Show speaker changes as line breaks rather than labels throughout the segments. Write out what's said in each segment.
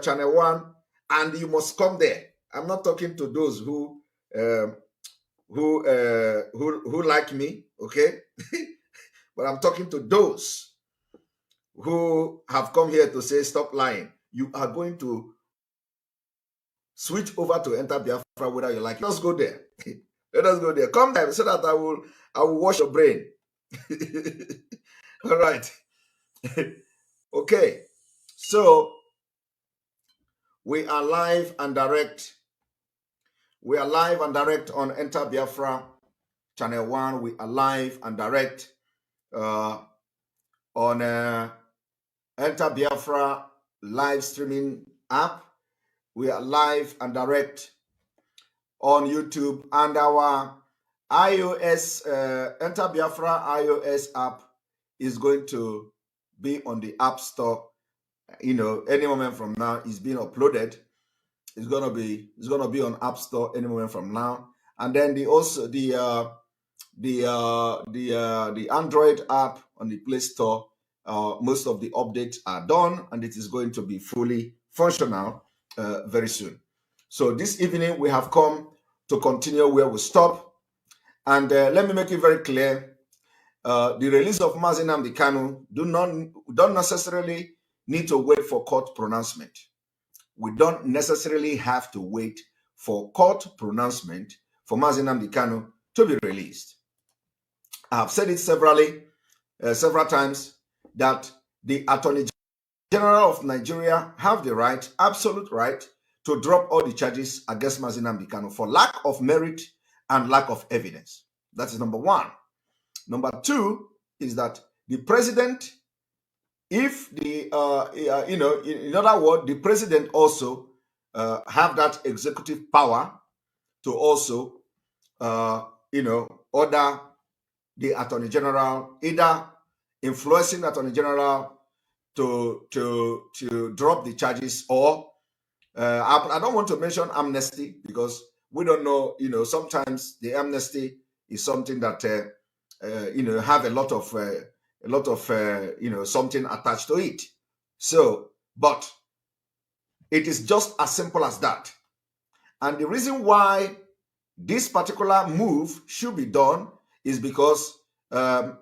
Channel 1, and you must come there. I'm not talking to those who like me, okay? But I'm talking to those who have come here to say, stop lying. You are going to switch over to Enter Biafra whether you like it. Let's go there. Let us go there. Come there so that I will wash your brain. All right. Okay. So we are live and direct. We are live and direct on Enter Biafra Channel 1. We are live and direct on Enter Biafra live streaming app. We are live and direct on YouTube, and our iOS Enter Biafra iOS app is going to be on the App Store. You know, any moment from now, it's being uploaded. It's gonna be on App Store any moment from now, and then the Android app on the Play Store. Most of the updates are done, and it is going to be fully functional very soon. So this evening we have come to continue where we stop, and let me make it very clear: the release of Mazi Nnamdi Kanu don't necessarily need to wait for court pronouncement. We don't necessarily have to wait for court pronouncement for Mazi Nnamdi Kanu to be released. I have said it several times, that the Attorney General of Nigeria have the right, absolute right, to drop all the charges against Mazi Nnamdi Kanu for lack of merit and lack of evidence. That is number one. Number two is that the president, if the in other words, the president also have that executive power to also order the Attorney General, either influencing the Attorney General to drop the charges, or I don't want to mention amnesty, because we don't know. Sometimes the amnesty is something that have a lot of something attached to it. So, but it is just as simple as that. And the reason why this particular move should be done is because a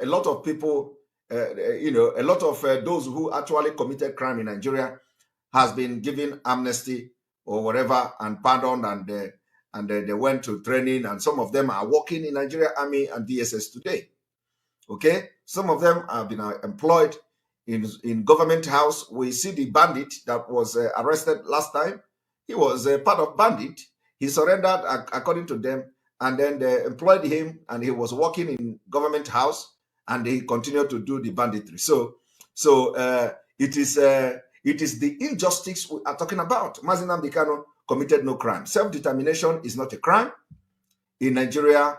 lot of people, a lot of those who actually committed crime in Nigeria has been given amnesty or whatever and pardoned, and they went to training, and some of them are working in Nigeria Army and DSS today. Okay, some of them have been employed in government house. We see the bandit that was arrested last time. He was a part of bandit. He surrendered according to them, and then they employed him, and he was working in government house, and he continued to do the banditry. So it is the injustice we are talking about. Mazi Nnamdi Kanu committed no crime. Self-determination is not a crime in Nigeria.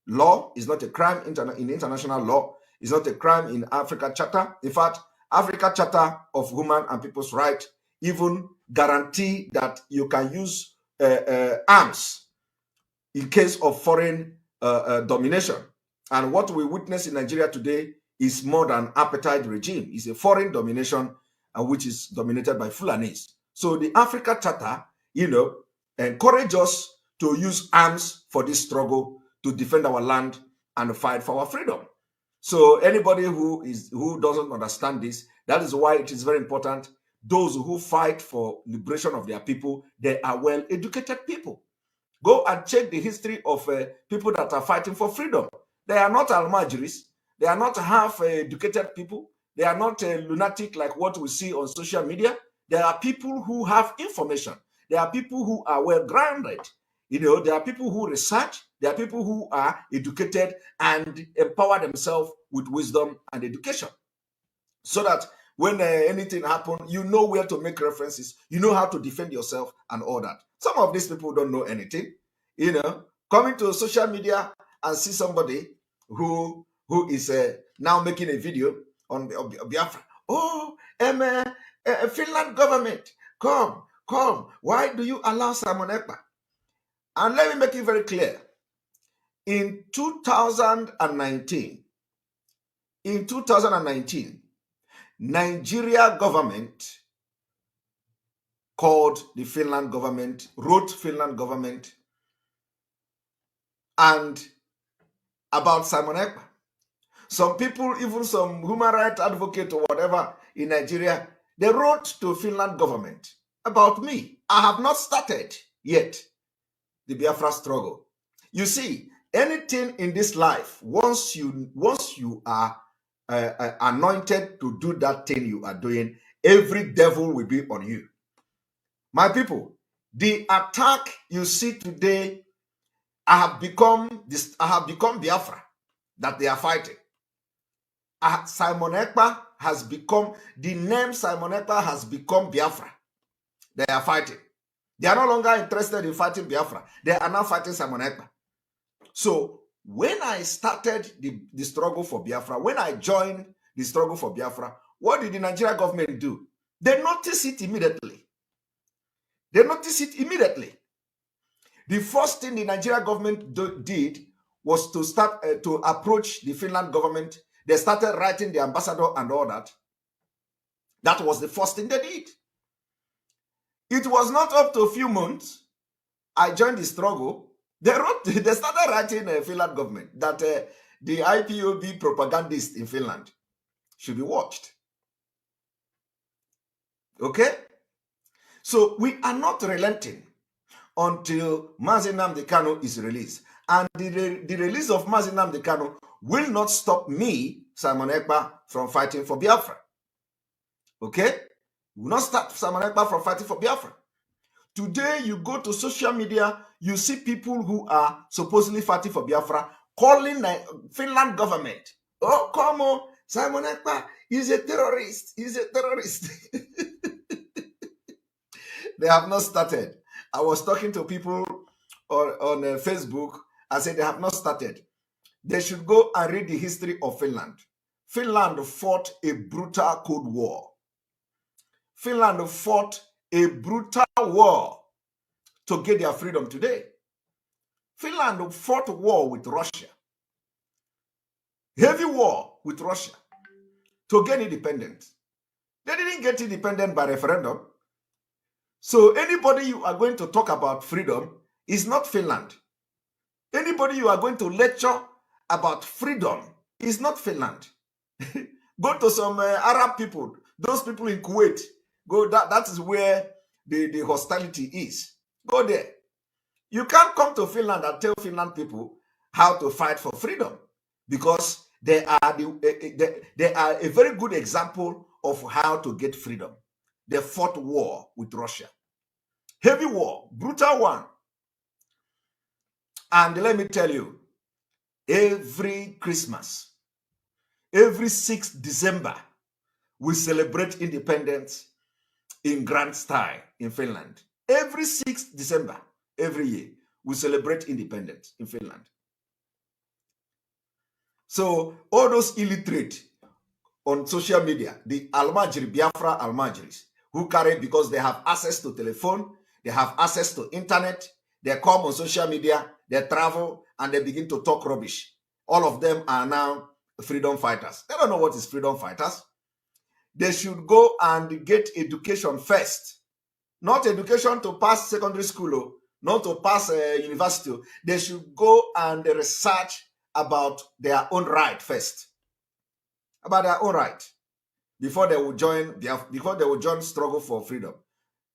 Law is not a crime in international law. It's not a crime in Africa Charter. In fact, Africa Charter of Human and People's Rights even guarantee that you can use arms in case of foreign domination. And what we witness in Nigeria today is more than apartheid regime. It's a foreign domination, which is dominated by Fulanis. So the Africa Charter, encourage us to use arms for this struggle to defend our land and fight for our freedom. So anybody who doesn't understand this, that is why it is very important. Those who fight for liberation of their people, they are well-educated people. Go and check the history of people that are fighting for freedom. They are not almajiris. They are not half-educated people. They are not lunatic like what we see on social media. They are people who have information. They are people who are well-grounded. There are people who research. There are people who are educated and empower themselves with wisdom and education, so that when anything happens, you know where to make references. You know how to defend yourself and all that. Some of these people don't know anything. Coming to social media and see somebody who is now making a video on Biafra. Oh, Finland government, come. Why do you allow Simon Ekpa? And let me make it very clear. In 2019, Nigeria government called the Finland government, wrote Finland government, and about Simon Ekpa. Some people, even some human rights advocate or whatever in Nigeria, they wrote to Finland government about me. I have not started yet the Biafra struggle. You see, anything in this life, once you are anointed to do that thing you are doing, every devil will be on you. My people, the attack you see today, I have become Biafra that they are fighting. Simon Ekpa has become, the name Simon Ekpa has become Biafra. They are fighting. They are no longer interested in fighting Biafra. They are now fighting Simon Ekpa. So when I started the struggle for Biafra, when I joined the struggle for Biafra, what did the Nigerian government do? They noticed it immediately. They noticed it immediately. The first thing the Nigerian government did was to start to approach the Finland government. They started writing the ambassador and all that. That was the first thing they did. It was not up to a few months. I joined the struggle. They started writing a Finland government that the IPOB propagandist in Finland should be watched. Okay? So we are not relenting until Mazi Nnamdi Kanu is released. And the release of Mazi Nnamdi Kanu will not stop me, Simon Ekpa, from fighting for Biafra. Okay? Will not stop Simon Ekpa from fighting for Biafra. Today, you go to social media, you see people who are supposedly fighting for Biafra calling the Finland government. Oh, come on, Simon Ekpa is a terrorist. He's a terrorist. They have not started. I was talking to people on Facebook. I said they have not started. They should go and read the history of Finland. Finland fought a brutal Cold War. Finland fought a brutal war to get their freedom today. Finland fought a war with Russia. Heavy war with Russia to get independence. They didn't get independent by referendum. So anybody you are going to talk about freedom is not Finland. Anybody you are going to lecture about freedom is not Finland. Go to some Arab people, those people in Kuwait. Go. That is where the hostility is. Go there. You can't come to Finland and tell Finland people how to fight for freedom, because they are a very good example of how to get freedom. They fought war with Russia. Heavy war, brutal one. And let me tell you, every Christmas, every 6th December, we celebrate independence in grand style in Finland. Every 6th December, every year, we celebrate independence in Finland. So all those illiterate on social media, the Almajiri, Biafra Almajiris, who carry, because they have access to telephone, they have access to internet, they come on social media, they travel, and they begin to talk rubbish. All of them are now freedom fighters. They don't know what is freedom fighters. They should go and get education first. Not education to pass secondary school, not to pass university. They should go and research about their own right first. About their own right. Before they will join struggle for freedom.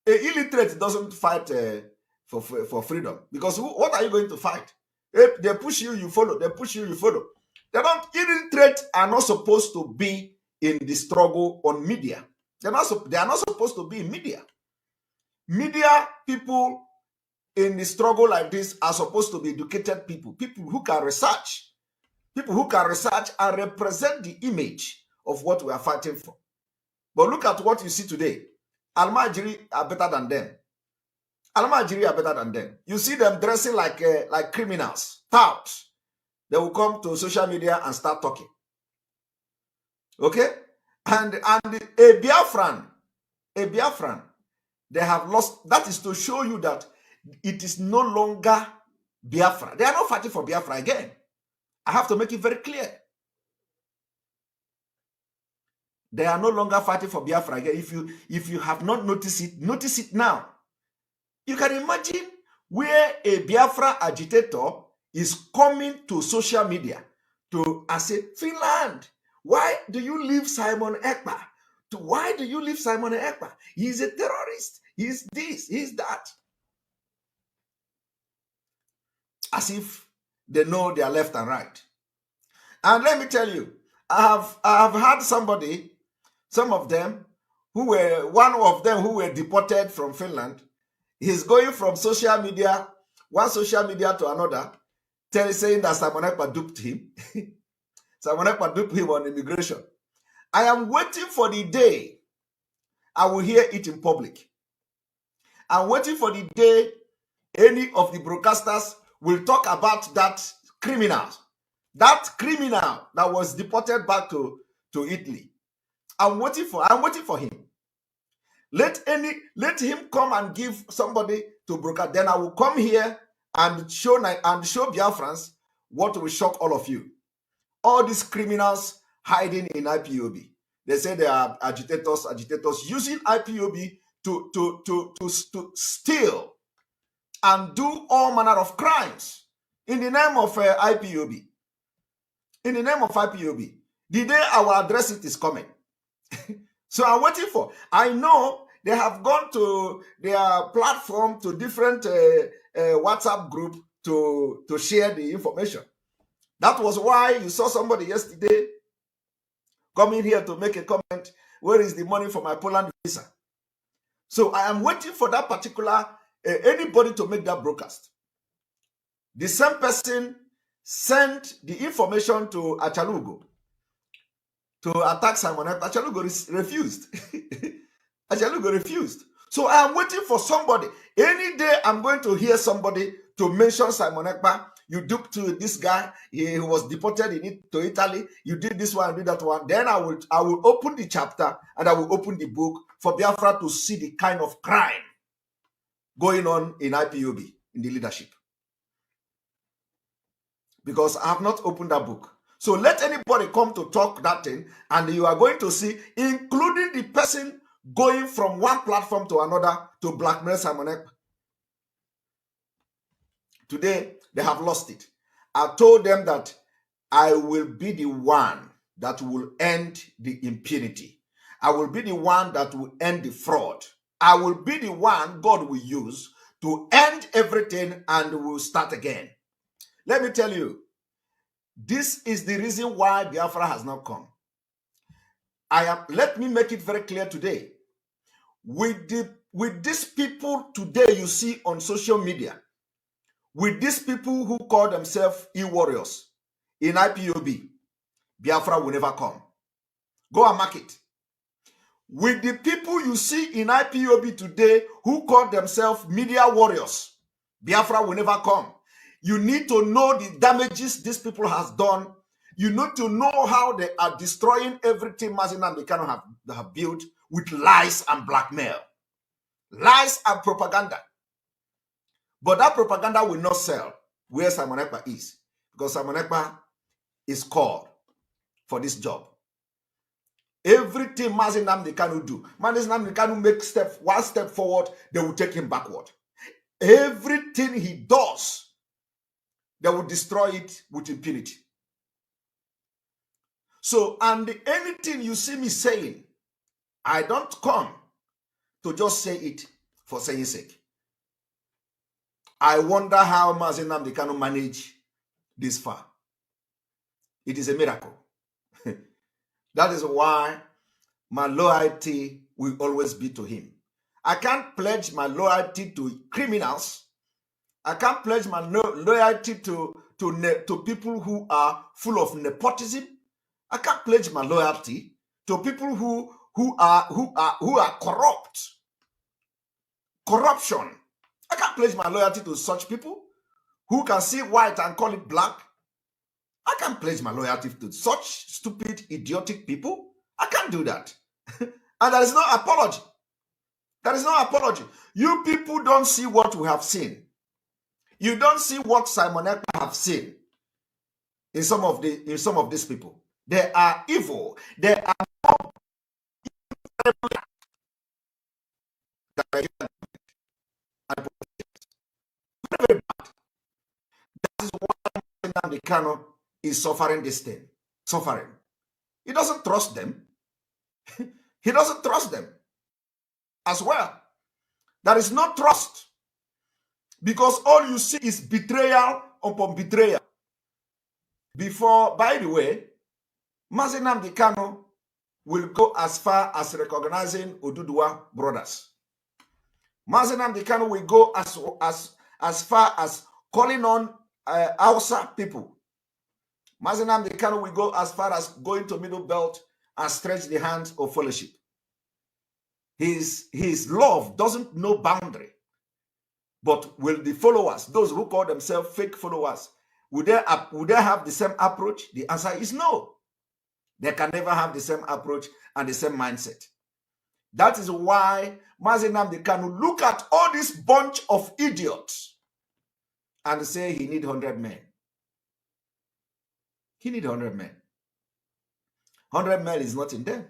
An illiterate doesn't fight for freedom, because what are you going to fight? If they push you, you follow. They push you, you follow. Illiterate are not supposed to be in the struggle on media. They are not supposed to be in media. Media people in the struggle like this are supposed to be educated people, people who can research and represent the image of what we are fighting for. But look at what you see today. Almajiri are better than them. Almajiri are better than them. You see them dressing like criminals, touts. They will come to social media and start talking. Okay? And a Biafran, they have lost. That is to show you that it is no longer Biafra. They are not fighting for Biafra again. I have to make it very clear. They are no longer fighting for Biafra again. If you have not noticed it, notice it now. You can imagine where a Biafra agitator is coming to social media to say, Finland, why do you leave Simon Ekpa? Why do you leave Simon Ekpa? He's a terrorist. He's this, he's that. As if they know their left and right. And let me tell you, I have had somebody, some of them, one of them who were deported from Finland. He's going from social media, one social media to another, saying that Simon Ekpa duped him. Simon Ekpa duped him on immigration. I am waiting for the day I will hear it in public. I'm waiting for the day any of the broadcasters will talk about that criminal that was deported back to Italy. I'm waiting for him. Let him come and give somebody to broadcast. Then I will come here and show Biafrans what will shock all of you. All these criminals hiding in IPOB. They say they are agitators using IPOB to steal and do all manner of crimes in the name of IPOB. In the name of IPOB. The day I will address it is coming. So I'm waiting for. I know they have gone to their platform, to different WhatsApp group to share the information. That was why you saw somebody yesterday coming here to make a comment. Where is the money for my Poland visa? So I am waiting for that particular anybody to make that broadcast. The same person sent the information to Achalugo to attack Simon Ekpa. Achalugo refused. Achalugo refused. So I am waiting for somebody. Any day I'm going to hear somebody to mention Simon Ekpa. You duped to this guy. He was deported to Italy. You did this one, did that one. Then I will open the chapter and I will open the book for Biafra to see the kind of crime going on in IPOB, in the leadership. Because I have not opened that book. So let anybody come to talk that thing, and you are going to see, including the person going from one platform to another to blackmail Simon Ekpa. Today, they have lost it. I told them that I will be the one that will end the impunity. I will be the one that will end the fraud. I will be the one God will use to end everything and will start again. Let me tell you, this is the reason why Biafra has not come. Let me make it very clear today. With these people today you see on social media, with these people who call themselves e-warriors in IPOB, Biafra will never come. Go and mark it. With the people you see in IPOB today who call themselves media warriors, Biafra will never come. You need to know the damages these people has done. You need to know how they are destroying everything Mazi Nnamdi Kanu have built with lies and blackmail. Lies and propaganda. But that propaganda will not sell where Simon Ekpa is. Because Simon Ekpa is called for this job. Everything Mazi Nnamdi Kanu do, Mazi Nnamdi Kanu make one step forward, they will take him backward. Everything he does, they will destroy it with impunity. So, and anything you see me saying, I don't come to just say it for saying sake. I wonder how Mazi Nnamdi Kanu manage this far. It is a miracle. That is why my loyalty will always be to him. I can't pledge my loyalty to criminals. I can't pledge my loyalty to people who are full of nepotism. I can't pledge my loyalty to people who are corrupt. Corruption. I can't pledge my loyalty to such people who can see white and call it black. I can't pledge my loyalty to such stupid, idiotic people. I can't do that. And there is no apology. There is no apology. You people don't see what we have seen. You don't see what Simon Ekpa have seen in some of these people. They are evil. They are that Nigeria and very bad. That is why Nnamdi Kanu is suffering this thing. Suffering. He doesn't trust them. He doesn't trust them as well. There is no trust because all you see is betrayal upon betrayal. Before, by the way, Mazi Nnamdi Kanu will go as far as recognizing Oduduwa brothers. Mazi Nnamdi Kanu will go as far as calling on Hausa people. Mazi Nnamdi Kanu will go as far as going to Middle Belt and stretch the hands of fellowship. His love doesn't know boundary. But will the followers, those who call themselves fake followers, would they have the same approach? The answer is no. They can never have the same approach and the same mindset. That is why Mazi Nnamdi Kanu look at all this bunch of idiots and say he need 100 men. He need 100 men. 100 men is not in them.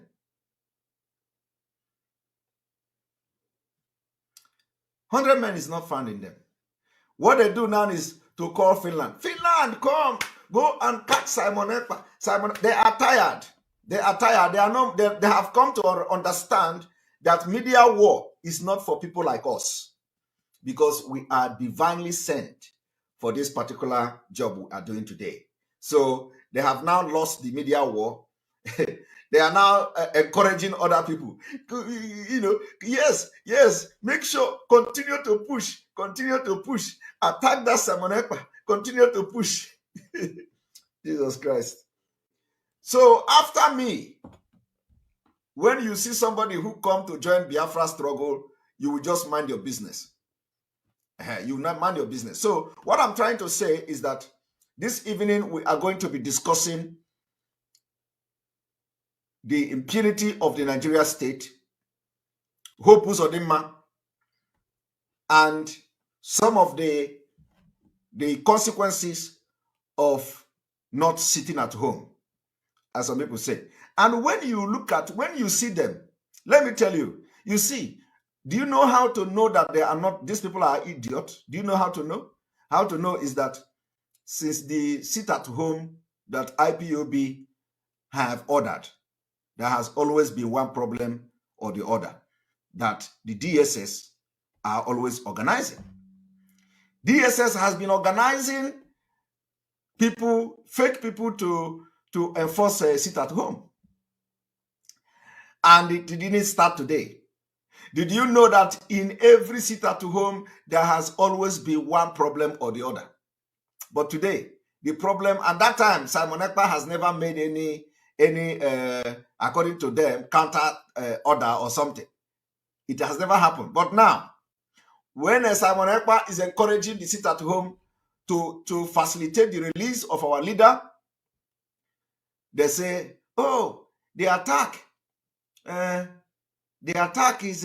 100 men is not found in them. What they do now is to call Finland. Finland, come, go and catch Simon Ekpa. They are tired. They are tired. They have come to understand that media war is not for people like us because we are divinely sent for this particular job we are doing today. So they have now lost the media war. They are now encouraging other people. Yes, make sure, continue to push, attack that Simon Ekpa, continue to push. Jesus Christ. So after me, when you see somebody who come to join Biafra struggle, you will just mind your business. You will not mind your business. So what I'm trying to say is that this evening we are going to be discussing the impunity of the Nigeria state, Hope Uzodinma, and some of the consequences of not sitting at home, as some people say. And when you see them, let me tell you, do you know how to know that these people are idiots? Do you know how to know? How to know is that since the sit at home that IPOB have ordered, there has always been one problem or the other that the DSS are always organizing. DSS has been organizing people, fake people to enforce sit at home. And it didn't start today. Did you know that in every sit at home, there has always been one problem or the other? But today, the problem, at that time, Simon Ekpa has never made any according to them, counter order or something. It has never happened. But now, when Simon Ekpa is encouraging the sit at home to facilitate the release of our leader, they say, oh, the attack is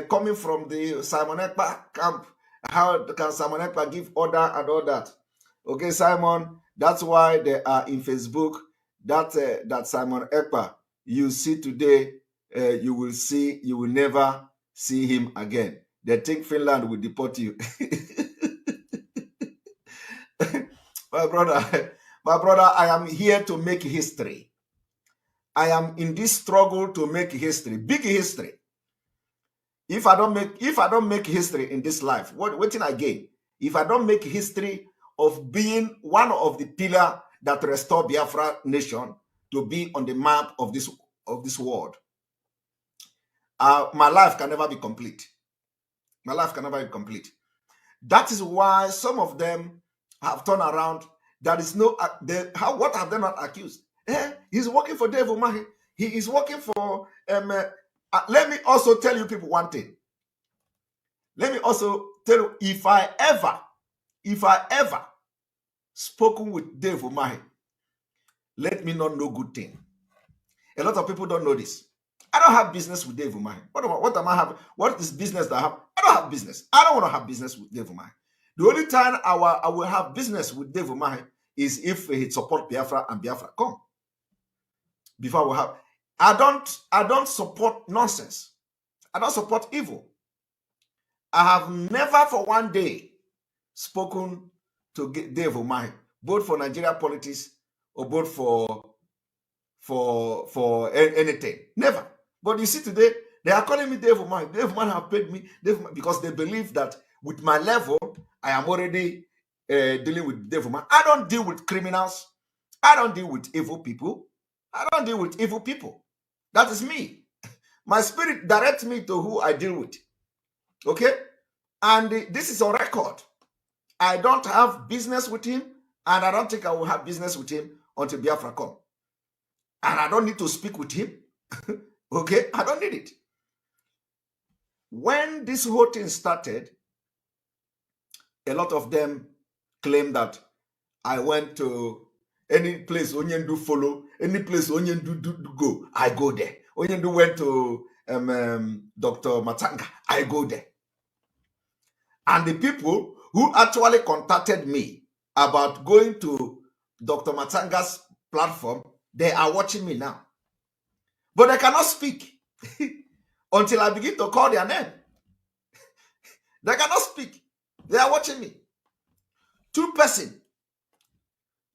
coming from the Simon Ekpa camp. How can Simon Ekpa give order and all that? Okay, Simon, that's why they are in Facebook. That Simon Ekpa you see today, you will never see him again. They think Finland will deport you. My brother, I am here to make history. I am in this struggle to make history, big history. If I don't make history in this life, what can I gain? If I don't make history of being one of the pillars that restore Biafra nation to be on the map of this world, my life can never be complete. My life can never be complete. That is why some of them have turned around. There is no what have they not accused? He's working for Dave Umahi. He is working for let me also tell you people one thing. Let me also tell you, if I ever spoken with Dave Umahi, let me not know good thing. A lot of people don't know this. I don't have business with Dave Umahi. What am I having? What is business that I have? I don't have business. I don't want to have business with Dave Umahi. The only time I will have business with Dave Umahi is if he support Biafra and Biafra come. Before we have, I don't support nonsense. I don't support evil. I have never for one day spoken to Dave Umahi, both for Nigeria politics or both for anything. Never. But you see today, they are calling me Dave Umahi. Dave Umahi have paid me because they believe that with my level, I am already dealing with Dave Umahi. I don't deal with criminals. I don't deal with evil people. I don't deal with evil people. That is me. My spirit directs me to who I deal with. Okay? And this is on record. I don't have business with him, and I don't think I will have business with him until Biafra come. And I don't need to speak with him. Okay? I don't need it. When this whole thing started, a lot of them claim that I went to any place Onyendu follow, any place Onyendu do go, I go there. Onyendu went to Dr. Matanga, I go there. And the people who actually contacted me about going to Dr. Matanga's platform, they are watching me now. But they cannot speak until I begin to call their name. They cannot speak. They are watching me. Two persons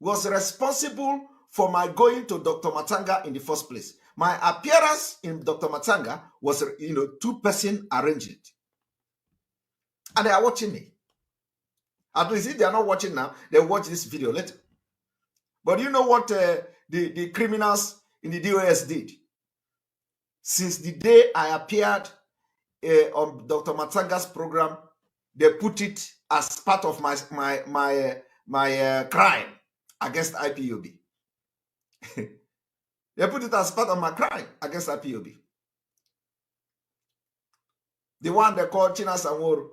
was responsible for my going to Dr. Matanga in the first place. My appearance in Dr. Matanga was, two persons arranged it. And they are watching me. At least if they are not watching now, they'll watch this video later. But you know what the criminals in the DOS did? Since the day I appeared on Dr. Matanga's program, they put it as part of my crime against IPOB. They put it as part of my crime against IPOB. The one they called China Sanworo.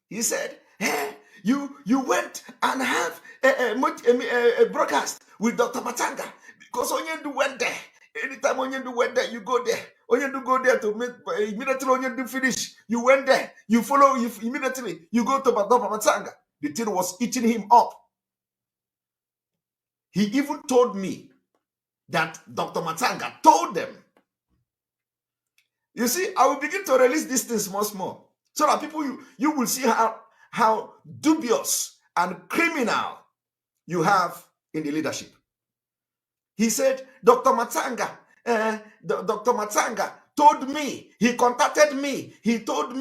He said, hey, you went and have a broadcast with Dr. Matanga because Onyendu went there. Anytime Onyendu went there, you go there. Onyendu go there to meet, immediately Onyendu finish. You went there, you follow, immediately you go to Dr. Matanga. The thing was eating him up. He even told me that Dr. Matanga told them. You see, I will begin to release these things much more so that people, you will see how dubious and criminal you have in the leadership. He said, Dr. Matanga told me, he contacted me, he told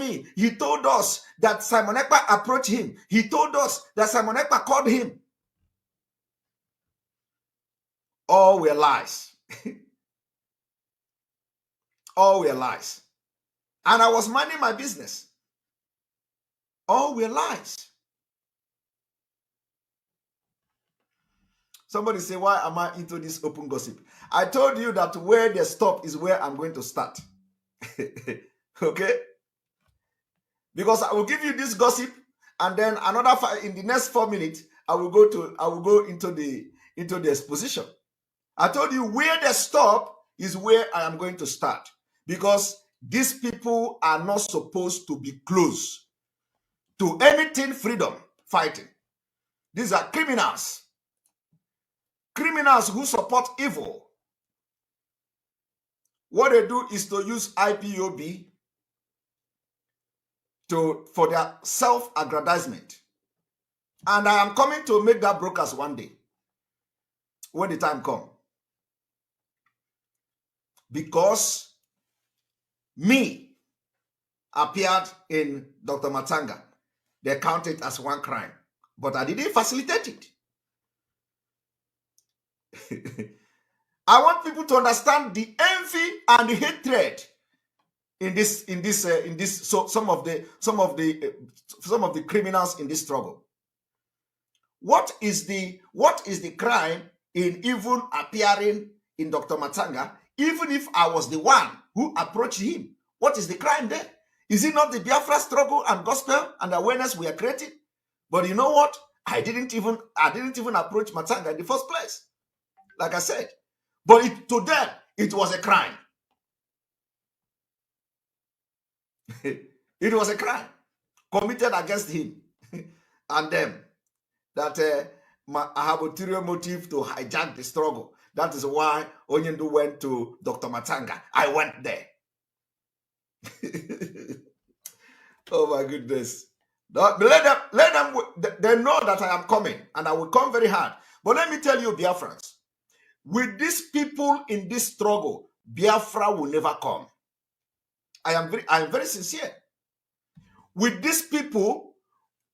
us that Simon Ekpa approached him. He told us that Simon Ekpa called him. All were lies. All were lies. And I was minding my business. All were lies. Somebody say, why am I into this open gossip? I told you that where they stop is where I'm going to start. Okay? Because I will give you this gossip, and then in the next 4 minutes, I will go into the exposition. I told you where they stop is where I am going to start. Because these people are not supposed to be close to anything freedom fighting. These are criminals. Criminals who support evil. What they do is to use IPOB for their self-aggrandizement. And I am coming to make that broadcast one day when the time comes. Because me appeared in Dr. Matanga. They count it as one crime. But I didn't facilitate it. I want people to understand the envy and the hatred in this. So some of the criminals in this struggle. What is the crime in even appearing in Dr. Matanga? Even if I was the one who approached him, what is the crime there? Is it not the Biafra struggle and gospel and awareness we are creating? But you know what? I didn't even approach Matanga in the first place. Like I said. But to them, it was a crime. It was a crime committed against him and them. That I have ulterior motive to hijack the struggle. That is why Onyendu went to Dr. Matanga. I went there. Oh my goodness. Let them, they know that I am coming and I will come very hard. But let me tell you, Biafrans, with these people in this struggle, Biafra will never come. I am very sincere. With these people,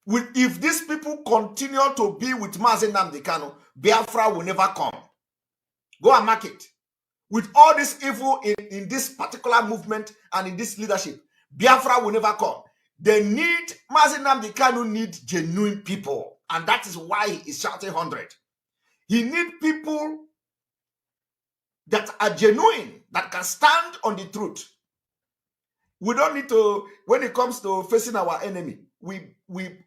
if these people continue to be with Mazi Nnamdi Kanu, Biafra will never come. Go and mark it. With all this evil in this particular movement and in this leadership, Biafra will never come. They need, Mazi Nnamdi Kanu need genuine people. And that is why he is shouting 100. He needs people that are genuine, that can stand on the truth. We don't need to, when it comes to facing our enemy, we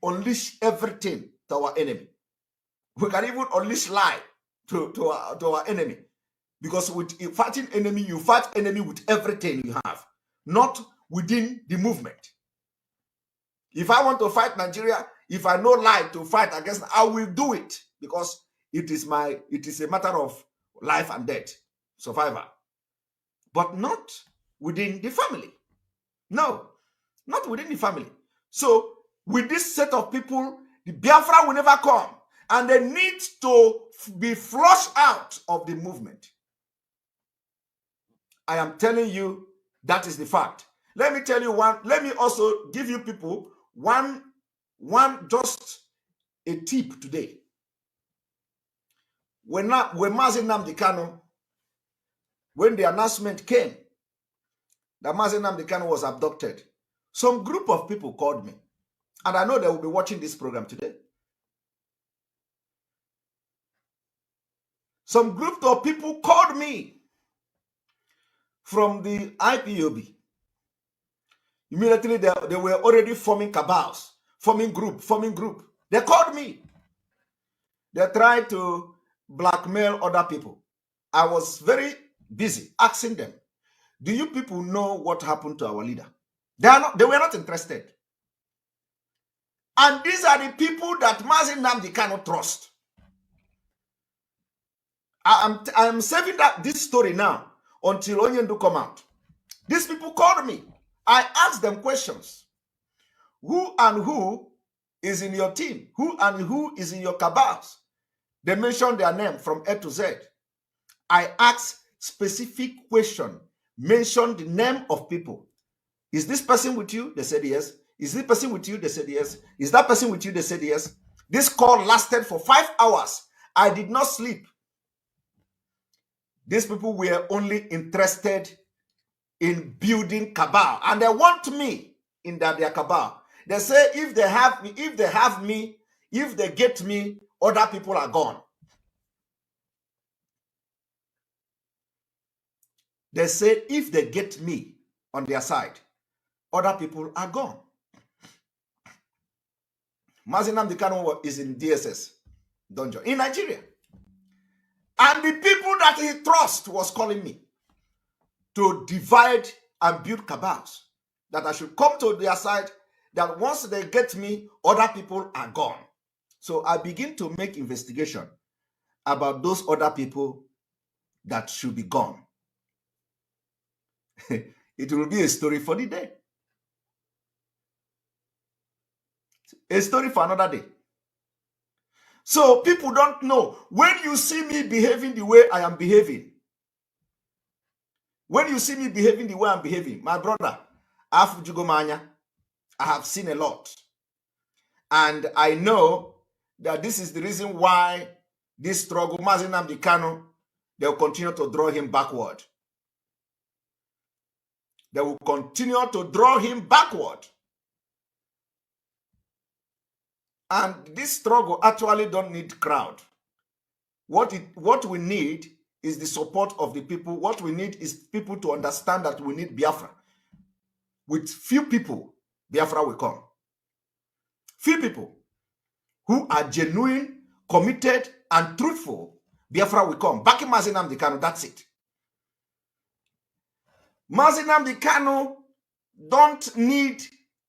unleash everything to our enemy. We can even unleash lie to our enemy. Because with fighting enemy, you fight enemy with everything you have, not within the movement. If I want to fight Nigeria, if I know lie to fight against, I will do it because it is a matter of life and death, survivor. But not within the family. No, not within the family. So with this set of people, the Biafra will never come, and they need to be flushed out of the movement. I am telling you, that is the fact. Let me tell you one. Let me also give you people one just a tip today. When Mazi Nnamdi Kanu, when the announcement came that Mazi Nnamdi Kanu was abducted, some group of people called me, and I know they will be watching this program today. Some group of people called me from the IPOB. Immediately, they were already forming cabals, forming group. They called me. They tried to blackmail other people. I was very busy asking them, do you people know what happened to our leader? They were not interested. And these are the people that Mazi Nnamdi Kanu trust. I am saving this story now until Onyendu come out. These people called me. I asked them questions. Who and who is in your team? Who and who is in your cabals? They mentioned their name from A to Z. I asked specific question, mentioned the name of people. Is this person with you? They said yes. Is this person with you? They said yes. Is that person with you? They said yes. This call lasted for 5 hours. I did not sleep. These people were only interested in building cabal, and they want me in their cabal. They say if they have me, if they get me, other people are gone. They say if they get me on their side, other people are gone. Mazi Nnamdi Kanu is in DSS dungeon in Nigeria. And the people that he trusts was calling me to divide and build cabals, that I should come to their side, that once they get me, other people are gone. So I begin to make investigation about those other people that should be gone. It will be a story for the day. A story for another day. So people don't know. When you see me behaving the way I am behaving, when you see me behaving the way I'm behaving, my brother, I have seen a lot. And I know that this is the reason why this struggle, Mazi Nnamdi Kanu, they will continue to draw him backward. They will continue to draw him backward. And this struggle actually don't need crowd. What we need is the support of the people. What we need is people to understand that we need Biafra. With few people, Biafra will come. Few people who are genuine, committed, and truthful, Biafra will come. Back in Mazi Nnamdi Kanu, that's it. Mazi Nnamdi Kanu don't need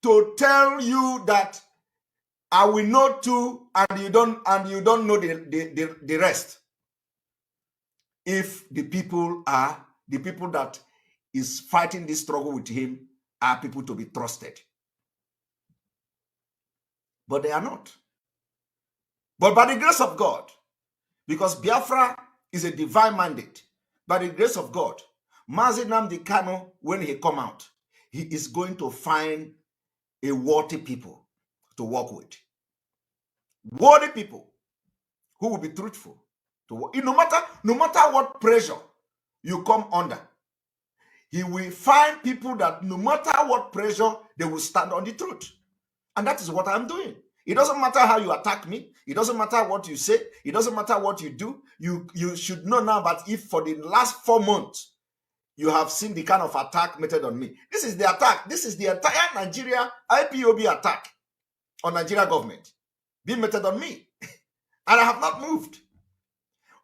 to tell you that I will know too, and you don't know the rest. If the people that is fighting this struggle with him are people to be trusted. But they are not. But by the grace of God, because Biafra is a divine mandate, by the grace of God, Mazi Nnamdi Kanu, when he come out, he is going to find a worthy people to work with. Worthy people who will be truthful. No matter what pressure you come under, he will find people that no matter what pressure, they will stand on the truth. And that is what I'm doing. It doesn't matter how you attack me. It doesn't matter what you say. It doesn't matter what you do. You should know now that if for the last 4 months, you have seen the kind of attack meted on me. This is the attack. This is the entire Nigeria IPOB attack on Nigeria government being meted on me. And I have not moved.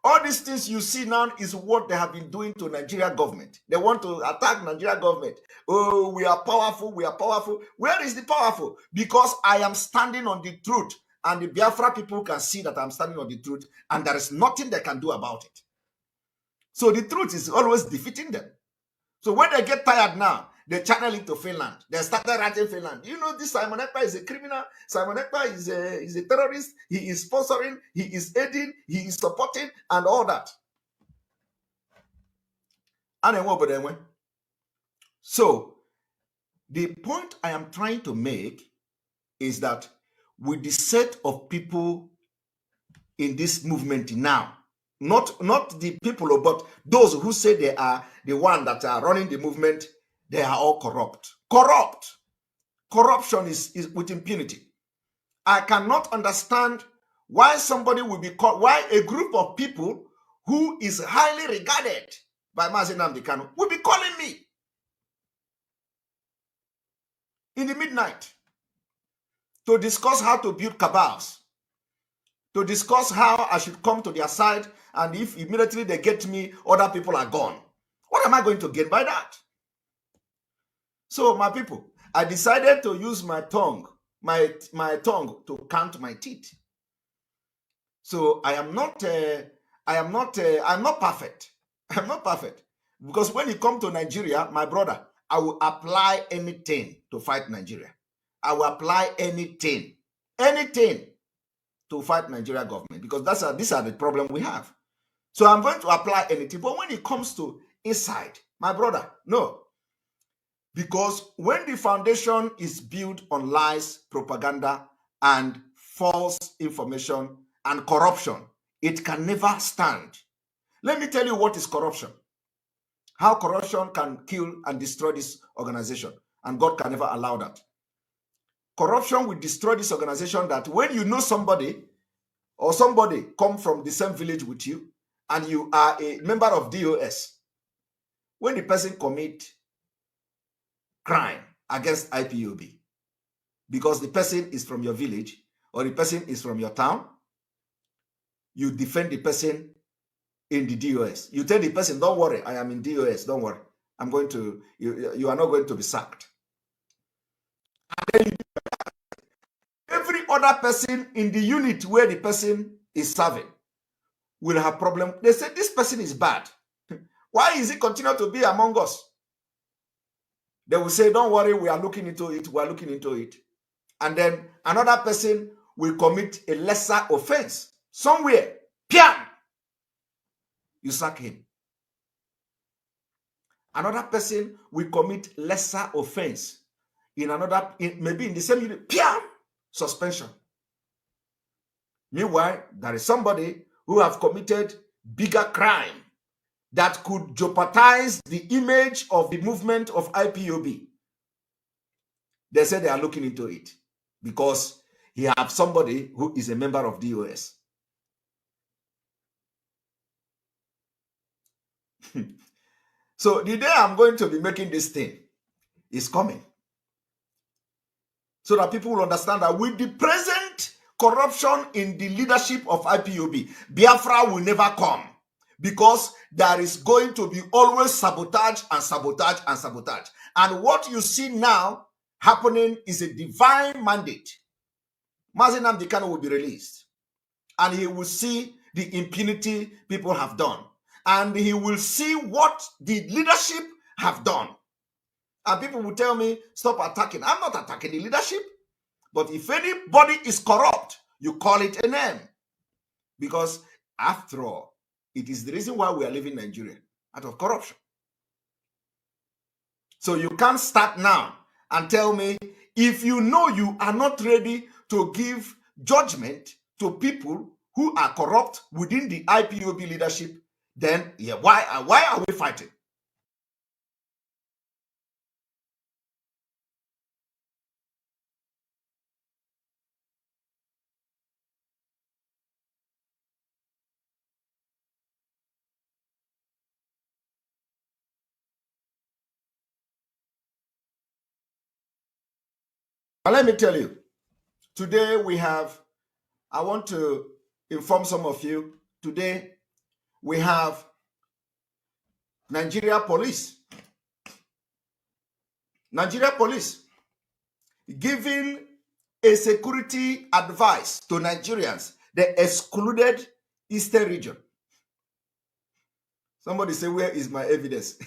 All these things you see now is what they have been doing to Nigeria government. They want to attack Nigeria government. Oh, we are powerful. We are powerful. Where is the powerful? Because I am standing on the truth. And the Biafra people can see that I'm standing on the truth. And there is nothing they can do about it. So the truth is always defeating them. So when they get tired now, they channel it to Finland. They started writing Finland. You know, this Simon Ekpa is a criminal. Simon Ekpa is a terrorist. He is sponsoring. He is aiding. He is supporting and all that. So the point I am trying to make is that with the set of people in this movement now, not the people, but those who say they are the one that are running the movement, they are all corrupt. Corruption is with impunity. I cannot understand why somebody will be called, why a group of people who is highly regarded by Mazi Nnamdi Kanu will be calling me in the midnight to discuss how to build cabals, to discuss how I should come to their side, and if immediately they get me, other people are gone. What am I going to gain by that? So, my people, I decided to use my tongue, my tongue to count my teeth. So I'm not perfect. I'm not perfect. Because when you come to Nigeria, my brother, I will apply anything to fight Nigeria. I will apply anything to fight Nigeria government, because these are the problem we have. So I'm going to apply anything. But when it comes to inside, my brother, no. Because when the foundation is built on lies, propaganda, and false information and corruption, it can never stand. Let me tell you what is corruption. How corruption can kill and destroy this organization. And God can never allow that. Corruption will destroy this organization, that when you know somebody or somebody come from the same village with you and you are a member of DOS, when the person commit crime against IPOB, because the person is from your village or the person is from your town, you defend the person in the DOS. You tell the person, don't worry, I am in DOS, don't worry. I'm going to, you are not going to be sacked. And then every other person in the unit where the person is serving will have problem. They say, this person is bad. Why is he continue to be among us? They will say, don't worry, we are looking into it. We are looking into it. And then another person will commit a lesser offense somewhere. Piam! You sack him. Another person will commit lesser offense maybe in the same unit. Piam! Suspension. Meanwhile, there is somebody who have committed bigger crime that could jeopardize the image of the movement of IPOB. They say they are looking into it because he have somebody who is a member of DOS. So the day I'm going to be making this thing is coming, so that people will understand that with the present corruption in the leadership of IPOB, Biafra will never come, because there is going to be always sabotage and sabotage and sabotage. And what you see now happening is a divine mandate. Mazi Nnamdi Kanu will be released. And he will see the impunity people have done. And he will see what the leadership have done. And people will tell me, stop attacking. I'm not attacking the leadership. But if anybody is corrupt, you call it a name. Because after all, it is the reason why we are leaving Nigeria, out of corruption. So you can't start now and tell me, if you know you are not ready to give judgment to people who are corrupt within the IPOB leadership, then yeah, why are we fighting? But let me tell you, today I want to inform some of you, today we have Nigeria police giving a security advice to Nigerians. They excluded Eastern region. Somebody say, where is my evidence?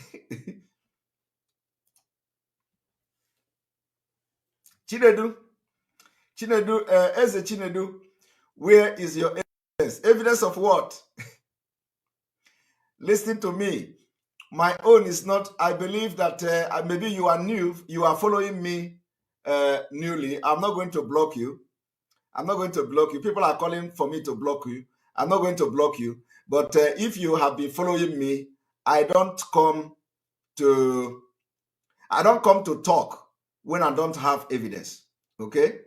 Chinedu, Eze Chinedu, where is your evidence? Evidence of what? Listen to me. My own is not, I believe that maybe you are new, you are following me newly. I'm not going to block you. I'm not going to block you. People are calling for me to block you. I'm not going to block you. But if you have been following me, I don't come to talk when I don't have evidence. Okay?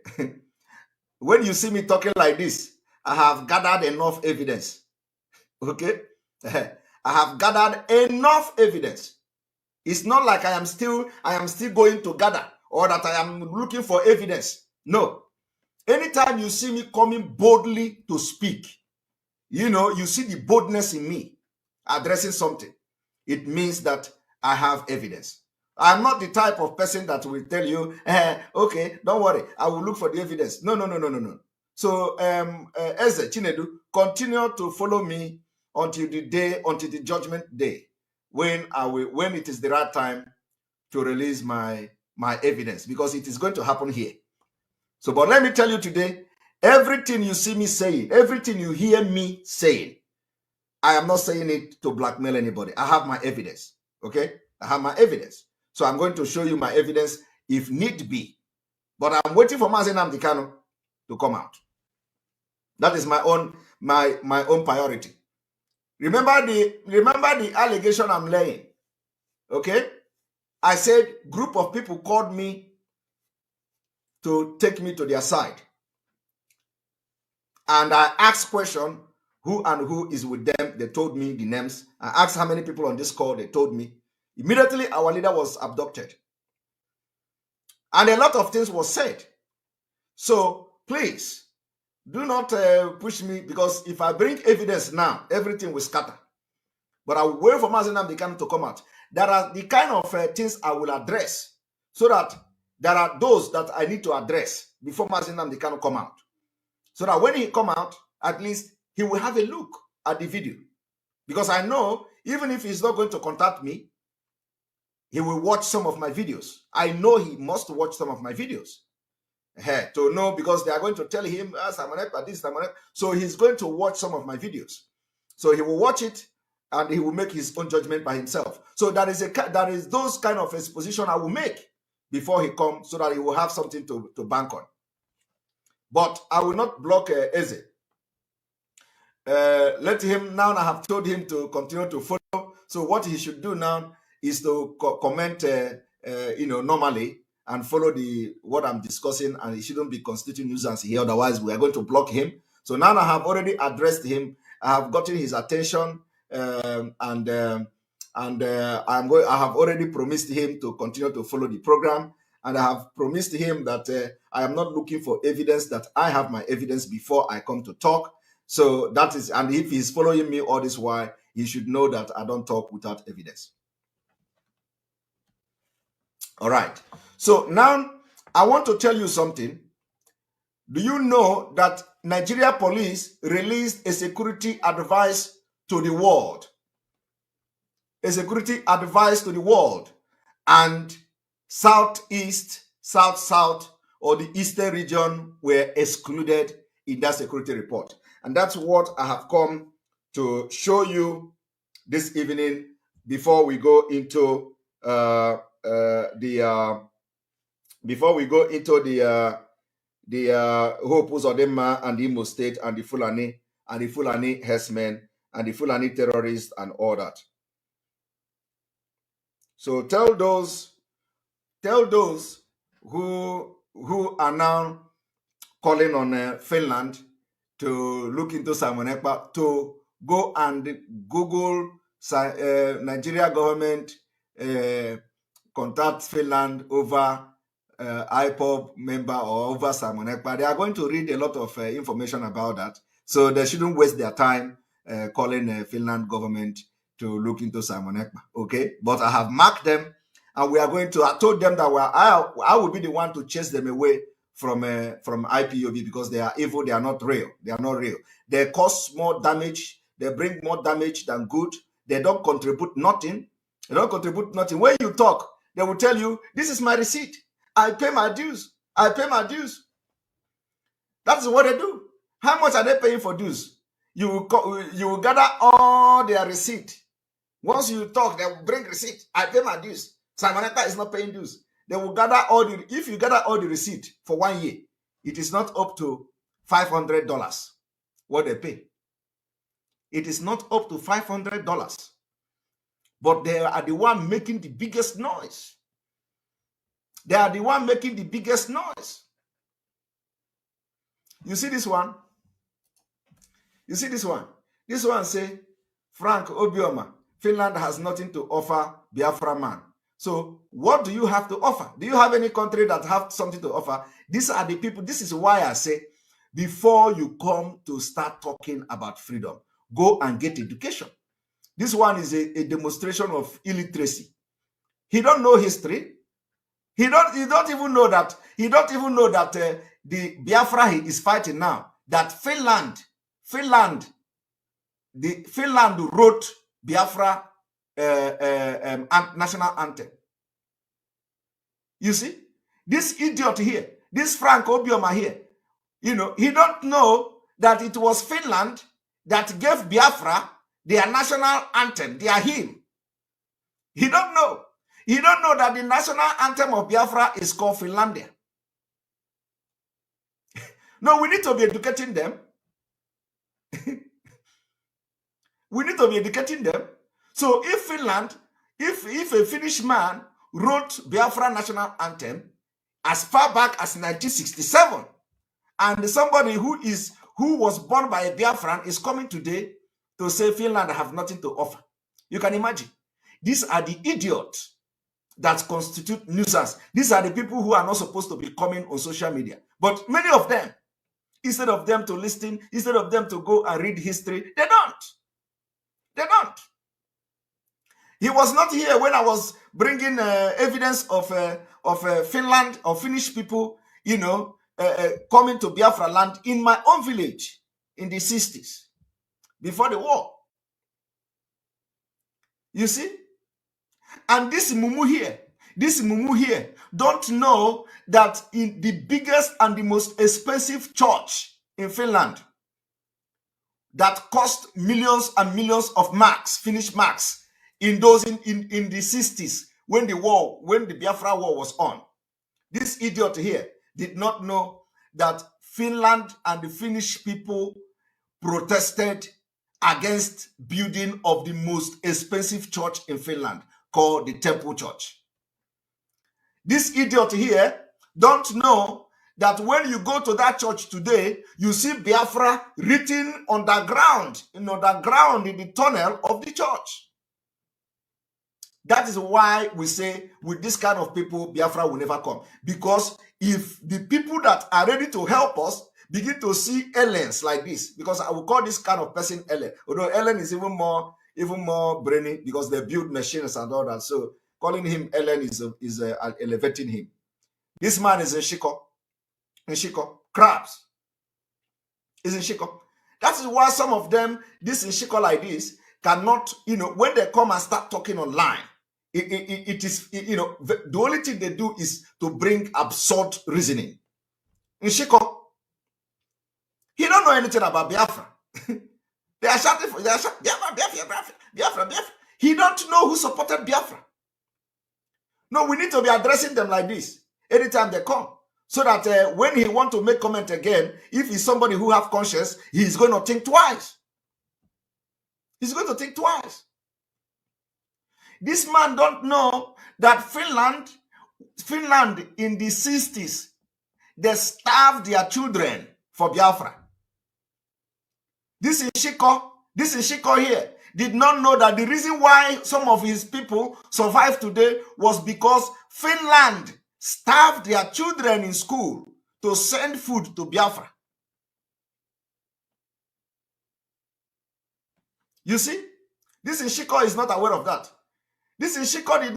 When you see me talking like this, I have gathered enough evidence. Okay? I have gathered enough evidence. It's not like I am still going to gather, or that I am looking for evidence. No. Anytime you see me coming boldly to speak, you see the boldness in me addressing something. It means that I have evidence. I'm not the type of person that will tell you, okay, don't worry, I will look for the evidence. No. So, Eze Chinedu, continue to follow me until the judgment day, when it is the right time to release my evidence, because it is going to happen here. So, but let me tell you today, everything you see me saying, everything you hear me saying, I am not saying it to blackmail anybody. I have my evidence. Okay? I have my evidence. So I'm going to show you my evidence if need be. But I'm waiting for Mazi Nnamdi Kanu to come out. That is my own priority. Remember the allegation I'm laying. Okay? I said group of people called me to take me to their side. And I asked question, who and who is with them. They told me the names. I asked how many people on this call. They told me. Immediately, our leader was abducted. And a lot of things was said. So, please, do not push me, because if I bring evidence now, everything will scatter. But I will wait for Mazi Nnamdi Kanu to come out. There are the kind of things I will address, so that there are those that I need to address before Mazi Nnamdi Kanu come out. So that when he come out, at least he will have a look at the video. Because I know, even if he's not going to contact me, he will watch some of my videos. I know he must watch some of my videos. To know, because they are going to tell him, Simon Ekpa, this, Simon Ekpa. So he's going to watch some of my videos. So he will watch it, and he will make his own judgment by himself. So that is those kind of exposition I will make before he comes, so that he will have something to bank on. But I will not block Eze. Let him now. I have told him to continue to follow. So what he should do now is to comment, normally, and follow what I'm discussing, and he shouldn't be constituting nuisance here. Otherwise, we are going to block him. So now I have already addressed him. I have gotten his attention, and I have already promised him to continue to follow the program. And I have promised him that I am not looking for evidence, that I have my evidence before I come to talk. So that is, and if he's following me all this while, he should know that I don't talk without evidence. All right. So now I want to tell you something. Do you know that Nigeria police released a security advice to the world? A security advice to the world. And southeast, south, or the eastern region were excluded in that security report. And that's what I have come to show you this evening before we go into the Hope Uzodinma and the Imo State and the Fulani herdsmen and the Fulani terrorists and all that. So tell those who are now calling on Finland to look into Simon Ekpa to go and Google Nigeria government contact Finland over IPOB member or over Simon Ekpa. They are going to read a lot of information about that. So they shouldn't waste their time calling Finland government to look into Simon Ekpa. Okay, but I have marked them, and we are going to. I told them that I will be the one to chase them away from IPOB because they are evil. They are not real. They are not real. They cause more damage. They bring more damage than good. They don't contribute nothing. They don't contribute nothing. When you talk, they will tell you, "This is my receipt. I pay my dues. I pay my dues." That's what they do. How much are they paying for dues? You will gather all their receipt. Once you talk, they will bring receipt. I pay my dues. Simon Ekpa is not paying dues. They will gather if you gather all the receipt for 1 year, it is not up to $500 what they pay. It is not up to $500. But they are the one making the biggest noise. They are the one making the biggest noise. You see this one? You see this one? This one say, Frank Obioma, Finland has nothing to offer Biafra man. So what do you have to offer? Do you have any country that have something to offer? These are the people. This is why I say, before you come to start talking about freedom, go and get education. This one is a demonstration of illiteracy. He don't know history. He don't even know that. He don't even know that the Biafra he is fighting now. That Finland wrote Biafra national anthem. You see, this idiot here, this Frank Obioma here, you know, he don't know that it was Finland that gave Biafra their national anthem, their hymn. He don't know. He don't know that the national anthem of Biafra is called Finlandia. No, we need to be educating them. We need to be educating them. So if Finland, if a Finnish man wrote Biafra national anthem as far back as 1967, and somebody who was born by a Biafran is coming today to say Finland have nothing to offer, you can imagine. These are the idiots that constitute nuisance. These are the people who are not supposed to be coming on social media. But many of them, instead of them to listen, instead of them to go and read history, they don't. They don't. He was not here when I was bringing evidence of Finland or Finnish people, you know, coming to Biafra land in my own village in the 60s, before the war. You see? And this mumu here don't know that in the biggest and the most expensive church in Finland that cost millions and millions of marks, Finnish marks, in those in the 60s when the Biafra war was on. This idiot here did not know that Finland and the Finnish people protested against building of the most expensive church in Finland called the Temple Church. This idiot here don't know that when you go to that church today, you see Biafra written underground in the tunnel of the church. That is why we say with this kind of people, Biafra will never come. Because if the people that are ready to help us begin to see aliens like this, because I will call this kind of person alien, although alien is even more brainy because they build machines and all that. So calling him alien is elevating him. This man is a Shiko, crabs. Is in Shiko. That is why some of them, this in Shiko like this, cannot, when they come and start talking online, it is, the only thing they do is to bring absurd reasoning. In Shiko, he don't know anything about Biafra. They are shouting for Biafra. He don't know who supported Biafra. No, we need to be addressing them like this anytime they come. So that when he want to make comment again, if he's somebody who have conscience, he's going to think twice. He's going to think twice. This man don't know that Finland in the 60s, they starved their children for Biafra. This is Shiko here, did not know that the reason why some of his people survived today was because Finland starved their children in school to send food to Biafra. You see, this Shiko is not aware of that. This Shiko did